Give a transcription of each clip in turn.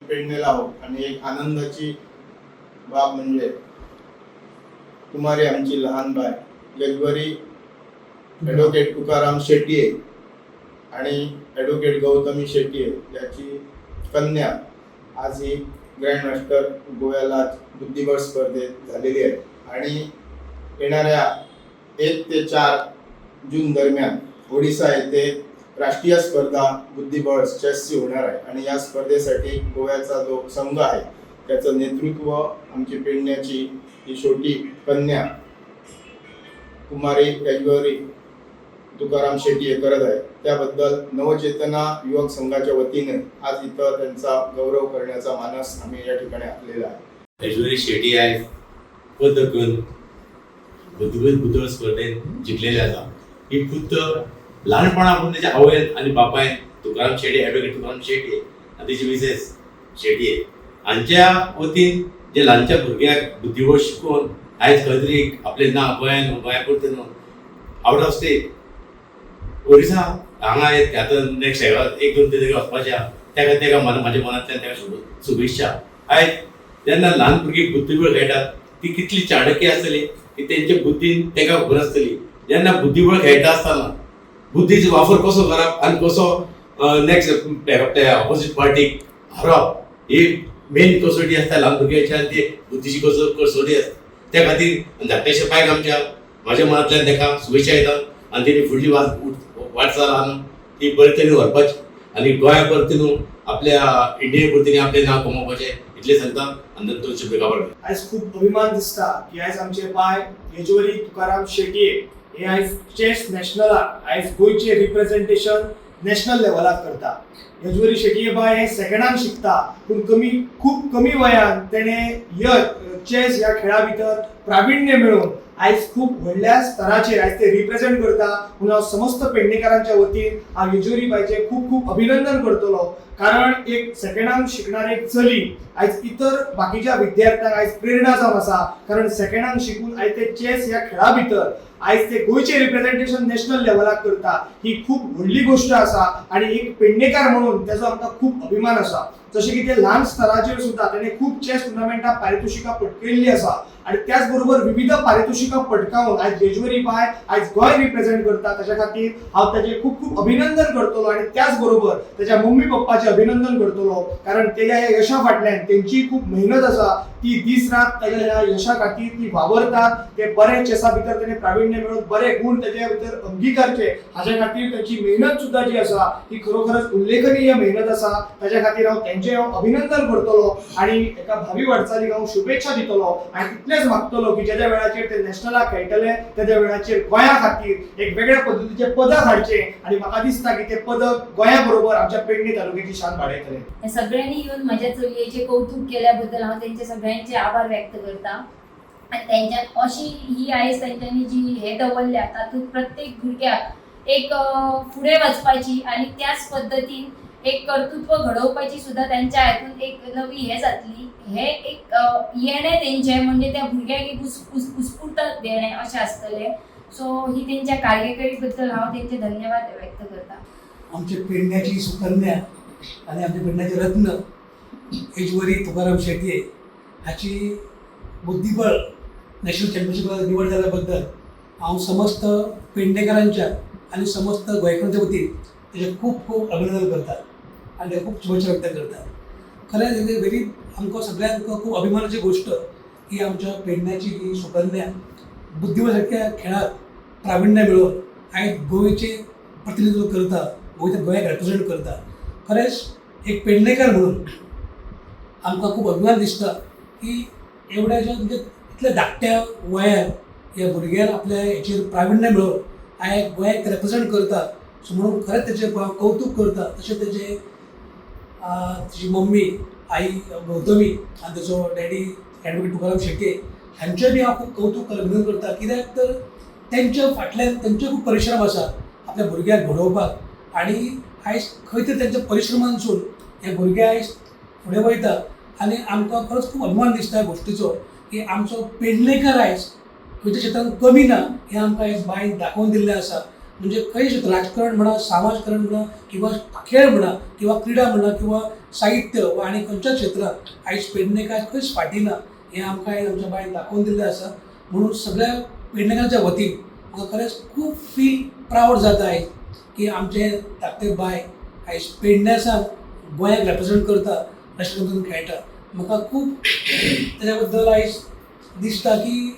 पेडणेला आहोत आणि एक आनंदाची बाब म्हणजे कुमारी आमची लहान बाय यजवरी ॲडव्होकेट तुकाराम शेट्ये आणि ॲडव्होकेट गौतमी शेट्ये याची कन्या आज ही ग्रँड मास्टर गोव्याला बुद्धिबळ स्पर्धेत झालेली आहे आणि येणाऱ्या 1 ते 4 जून दरम्यान ओडिसा येथे राष्ट्रीय स्पर्धा बुद्धिबळ चेसची होणार आहे आणि या स्पर्धेसाठी गोव्याचा जो संघ आहे त्याचं नेतृत्व आमची पेडण्याची ही छोटी कन्या कुमारी यजवरी तुकाराम शेट्ये करत आहे. त्याबद्दल नवचेतना युवक संघाच्या वतीने आज इथं त्यांचा गौरव करण्याचा मानस आम्ही या ठिकाणी आखलेला आहे. यजवरी शेट्ये आहे पदकन बुद्धिबळ स्पर्धेत जिंकलेले आसा. ही खुद्द ल्हानपणापासून त्याच्या आवयन आणि बापायन तुकाराम शेट्ये ॲडव्होकेट तुकाराम शेट्ये आणि त्याची मिसेस शेट्ये हांच्या वतीन जे ल्हानच्या भुरग्याक बुद्धिबळ शिकोवन आयज खंय तरी आपलें नांव गोंया करता न्हू आवट ऑफ स्टेट ओरिसा हांगा आतां नेक्स्ट 1-2 ते वचपाचें तेका म्हाज्या मनांतल्यान तेका शुभेच्छा. आयज जेन्ना ल्हान भुरगीं बुद्धिबळ खेळटात ती कितली चाणक्य आसतली की तेंच्या बुद्धीन तेका खबर आसतली. जेन्ना बुद्धिबळ खेळटा आसतना बुद्धीचो वापर कसो करप आनी कसो नेक्स्ट ऑपोजीट पार्टीक हारोवप ही मेन कसोटी आसता ल्हान भुरग्याची आनी ती बुद्धीची कसोटी आसता. त्या खातीर धाकटेशे पायक म्हाज्या मनांतल्यान तेका शुभेच्छा येता आनी तेणी फुडली वाटचाल आनी ती बरे तरेन व्हरपाची आनी गोंया परतून आपल्या इंडिये परतून आपलें नांव कमोवपाचें इतलें सांगता आनी 2 शब्द काबार. आयज खूब अभिमान दिसता की आयज आमचे बाय यजवरी तुकाराम शेट्ये हे आयज चेस नॅशनलाक आयज गोंयचे रिप्रेझेंटेशन नॅशनल लेवलाक करता. यजवरी शेट्ये बाय हे सेकंडान शिकता पूण खूब कमी वयान तेणें चेस ह्या खेळा भितर प्राविण्य मेळोवन आयज खूब व्हडल्या स्तराचेर आयज ते रिप्रेझेंट करता. म्हणून हांव समस्त पेडणेकारांच्या वतीन हांव यजवरी बायचें खूब खूब अभिनंदन करतलो कारण एक सेकंडान शिकणारी एक चली आयज इतर बाकीच्या विद्यार्थ्यांक आयज प्रेरणा जावन आसा कारण सेकंडान शिकून आयज ते चेस ह्या खेळा भितर आयज ते गोंयचे रिप्रेझेंटेशन नॅशनल लेवलाक करता. ही खूब व्हडली गोष्ट आसा आनी एक पेडणेकार म्हणून तेजो आमकां खूब अभिमान आसा. जशें की ते ल्हान स्तराचेर सुद्दां तेणें खूब चेस टुर्नामेंटां पारितोषिकां पटकयल्लीं आसा आनी त्याच बरोबर विविध पारितोषिकां पटकावन आयज यजवरी बाय आयज गोंय रिप्रेझेंट करता. ताच्या खातीर हांव ताचें खूब खूब अभिनंदन करतलो आनी त्याच बरोबर ताच्या मम्मी पप्पाचें अभिनंदन करतलो कारण तेज्या ह्या यशा फाटल्यान तेंची खूब मेहनत आसा. ती दीस रात ताच्या ह्या यशा खातीर ती वावरतात. ते बरे चेसा भितर तेणें प्राविण्य मेळोवन बरे गुण ताच्या भितर अंगीकारचे हाच्या खातीर ताची मेहनत सुद्दां जी आसा ती खरोखरच उल्लेखनीय मेहनत आसा. ताच्या खातीर हांव तेंचें अभिनंदन करतलो आनी एका भावी वाटचालीक हांव शुभेच्छा दितलो आनी इतलेंच मागतलो की ज्या वेळाचेर ते नॅशनलाक खेळटले त्या वेळाचेर गोंया खातीर एक वेगळ्या पद्दतीचें पदक हाडचें आनी म्हाका दिसता की ते पदक गोंया बरोबर आमच्या पेडणे तालुक्याची शान वाडयतले. सगळ्यांनी येवन म्हज्या चलयेचें कौतुक केल्या बद्दल हांव तेंचे सगळ्यांचे आभार व्यक्त करता आनी तेंच्या अशी ही आयज तेंच्यांनी जी हे दवरल्या तातूंत प्रत्येक भुरग्याक एक फुडें वचपाची आनी त्याच पद्दतीन एक कर्तृत्व घडोवपाची सुद्दां तेंच्या हातूंत एक नवी हे जातली. हे एक येणें तेंचें म्हणजे त्या भुरग्याक एक उत्स्फूर्त देणें अशें आसतलें. सो ही तेंच्या कार्यकरी बद्दल हांव तेंचे धन्यवाद व्यक्त करता. आमच्या पेडण्याची सुकन्या आणि आमच्या पेडण्याचे रत्न यजवरी तुकाराम शेट्ये हाची बुद्धिबळ नॅशनल चॅम्पियनशिपाक निवड जाल्याबद्दल हांव समस्त पेडणेकारांच्या आणि समस्त गोंयकारांच्या वतीन तेजें खूब खूब अभिनंदन करता आनी खूब शुभेच्छा व्यक्त करता. खरेंच व्हेरी आमकां सगळ्यांक खूब अभिमानाची गोष्ट की आमच्या पेडण्याची ही सुकन्या बुद्धिबळ सारक्या खेळात प्राविण्य मेळोवन आयज गोंयचें प्रतिनिधित्व करता, गोंयाक रिप्रेझेंट करता. खरेंच एक पेडणेकार म्हणून आमकां खूब अभिमान दिसता की एवढ्याच्या म्हणजे इतल्या धाकट्या वयार ह्या भुरग्यान आपल्या हेचेर प्राविण्य मेळोवन आयज गोंयाक रिप्रेझेंट करता. सो म्हणून खरेंच तेचें कौतुक करता. तशेंच तेची मम्मी आई गौतमी आनी तेचो डॅडी ॲडव्होकेट तुकाराम शेट्ये हांचें बी हांव खूब कौतुक अभिनंदन करता कित्याक तर तेंच्या फाटल्यान तेंचे खूब परिश्रम आसा आपल्या भुरग्याक घडोवपाक आनी आयज खंय तरी तेंच्या परिश्रमांसून हे भुरगे आयज फुडें वयता आनी आमकां खरोच खूब अभिमान दिसता ह्या गोश्टीचो की आमचो पेडणेकार आयज खंयच्या क्षेत्रांत कमी ना हें आमकां आयज बायन दाखोवन दिल्लें आसा. म्हणजे खंय राजकारण म्हणा, समाजकारण म्हणा किंवा खेळ म्हणा किंवा क्रीडा म्हणा किंवा साहित्य व आनी खंयच्याच क्षेत्रात आयज पेडणेकार खंयच फाटी ना हें आमकां आयज आमच्या बायन दाखोवन दिल्लें आसा. म्हणून सगळ्या पेडणेकारांच्या वतीन म्हाका खरेंच खूब फील प्रावड जाता आयज की आमचे धाकटे बाय आयज पेडण्यासान गोंयाक रेप्रेजेंट करता, नॅशनल खेळटा. म्हाका खूब तेज्या बद्दल आयज दिसता की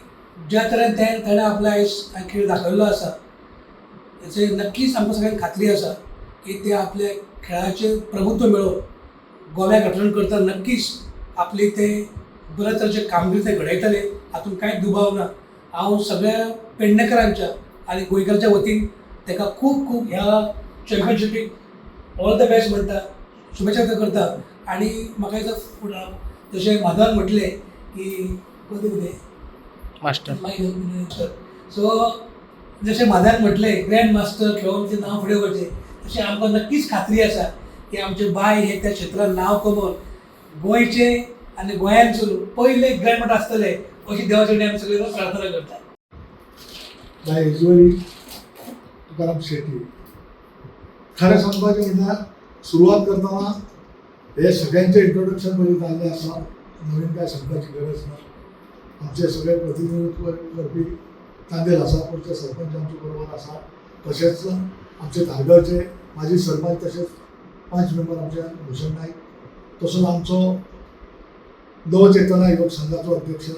ज्या तरेन ताणें आपलो आयज खेळ दाखयल्लो आसा तेचे नक्कीच आमकां सगळ्यांक खात्री आसा की ते आपले खेळाचें प्रभुत्व मेळोवन गोव्याक रेप्रेजेंट करता नक्कीच आपली ते बऱ्या तरेचे कामगिरी ते घडयतले, हातूंत कांयच दुबाव ना. हांव सगळ्या पेडणेकारांच्या आनी गोंयकारांच्या वतीन ताका खूब खूब ह्या चॅम्पियनशिपीक ऑल द बेस्ट म्हणटा, शुभेच्छा करता. आनी म्हाका दिसता जशें माधवान म्हटलें की मास्टर सो जशें माधवान म्हटलें ग्रँड मास्टर खेळून तें नांव फुडें व्हरचें, तशें आमकां नक्कीच खात्री आसा की आमचे बाय हे त्या क्षेत्रांत नांव कमोवन गोंयचे आनी गोंयांतसून पयले ग्रँड मास्टर आसतले अशी देवाचे कडेन आमी सगळे प्रार्थना करता. बाय येजवरी तुकाराम शेट्टी खरें सांगपाचें म्हणल्यार सुरवात करतना हे सगळ्यांचे इंट्रोडक्शन पयलीं जाल्लें आसा, नवीन काय सांगपाची गरज ना. आमचे सगळे प्रतिनिधित्व करपी चांदेल आसा, पुढचे सरपंच आमचे बरोबर आसा, तशेंच आमचे धारगांवचे माजी सरपंच तशेंच 5 मेंबर आमचे भूषण नायक, तसोच आमचो नवचेतना युवक संघाचो अध्यक्ष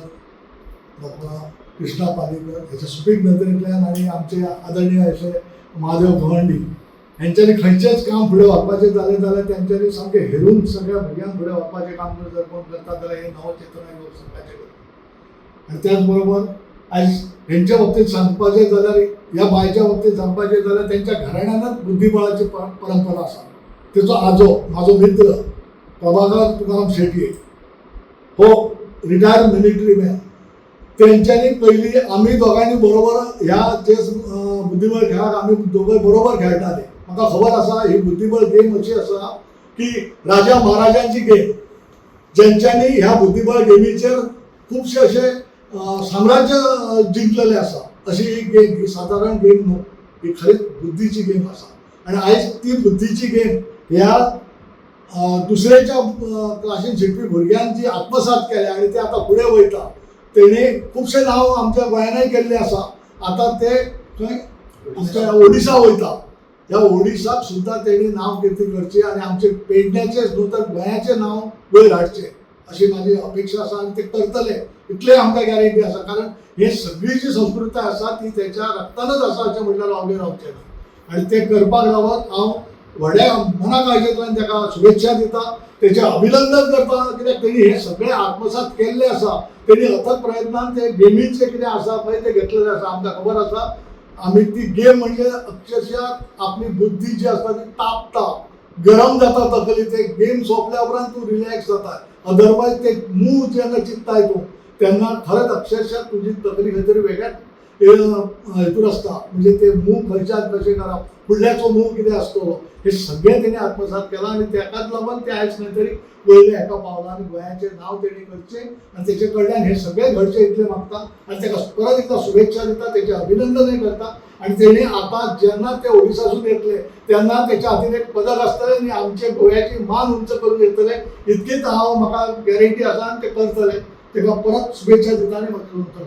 डॉक्टर कृष्णा पालेकर, हेच्या सुपीक नदरेंतल्यान आनी आमचे आदरणीय अशे महादेव गवंडी हेंच्यांनी खंयचेंच काम फुडें व्हरपाचें जालें जाल्यार तेंच्यांनी सामकें हेरून सगळ्या भुरग्यांक फुडें व्हरपाचें काम जर कोण करता जाल्यार हे नवचेतना युवक संघाचें करता. आनी त्याच बरोबर आयज हेंच्या बाबतींत सांगपाचें जाल्यार ह्या बायच्या बाबतींत सांगपाचें जाल्यार तेंच्या घराण्यांत बुद्धीबळाची परंपरा आसा. तेचो आजो म्हाजो मित्र प्रभाकर तुकाराम शेटये हो रिटायर्ड मिलिटरी मॅन. तेंच्यांनी पयलीं आमी दोगांनी बरोबर ह्या चेस बुद्धीबळ खेळाक आमी दोगूय बरोबर खेळटाले. म्हाका खबर आसा ही बुद्धीबळ गेम अशी आसा की राजा महाराजांची गेम, जेंच्यांनी ह्या बुद्धीबळ गेमीचेर खुबशे अशे साम्राज्य जिंकलेलें आसा. अशी ही गेम, ही सादारण गेम न्हू, ही खरीच बुद्धीची गेम आसा. आनी आयज ती बुद्धीची गेम ह्या दुसऱ्याच्या क्लासीन शिकपी भुरग्यांक जी आत्मसात केल्या आनी ते आतां फुडें वयता. तेणी खुबशे नांव आमच्या गोंयानय केल्लें आसा. आतां ते खंय आमच्या ओडिशा वयता. ह्या ओडिशाक सुद्दां तेणी नांव किर्ती करची आनी आमचे पेडण्याचेंच न्हू तर गोंयाचें नांव वयर हाडचें अशी म्हाजी अपेक्षा आसा आनी ते करतले इतलें आमकां गॅरंटी आसा. कारण हे सगळी जी संस्कृताय आसा ती तेच्या रक्तानच आसा अशें म्हणल्यार वावगे रावचें ना. आनी ते करपाक लागून हांव व्हड्या मना काळजेंतल्यान ताका शुभेच्छा दिता, तेचें अभिनंदन करता. कित्याक तेणी हे सगळें आत्मसात केल्लें आसा. तेणी अथक प्रयत्नान ते गेमीचें कितें आसा पळय ते घेतलेलें आसा. आमकां खबर आसा आमी ती गेम म्हणजे अक्षरशः आपली बुद्धी जी आसता ती तापता, गरम जाता तकली. ते गेम सोंपल्या उपरांत तूं रिलॅक्स जाता. अदरवायज ते मूव जेन्ना चिंतताय तूं तेन्ना खरेंच अक्षरशः तुजी तकली खंय तरी वेगळ्याच हेतून आसता. म्हणजे ते मूव खंयच्यान कशें करप, फुडल्याचो मूव कितें आसतलो, हे सगळें तेणी आत्मसात केलां. आनी तेकाच लागून ते आयज खंय तरी वयले हेका पावला आनी गोंयाचें नांव तेणी करचें आनी तेचे कडल्यान हे सगळें घडचें इतलें मागता. आनी तेका परत एकदां शुभेच्छा दिता, तेचें अभिनंदनय करता. आनी तेणी आतां जेन्ना ते ओडिसासून येतले तेन्ना तेच्या हातीन एक पदक आसतलें आनी आमचे गोंयाची मान उंच करून येतले इतकीच हांव म्हाका गॅरंटी आसा आनी ते करतले. तेका परत शुभेच्छा दिता आनी म्हाका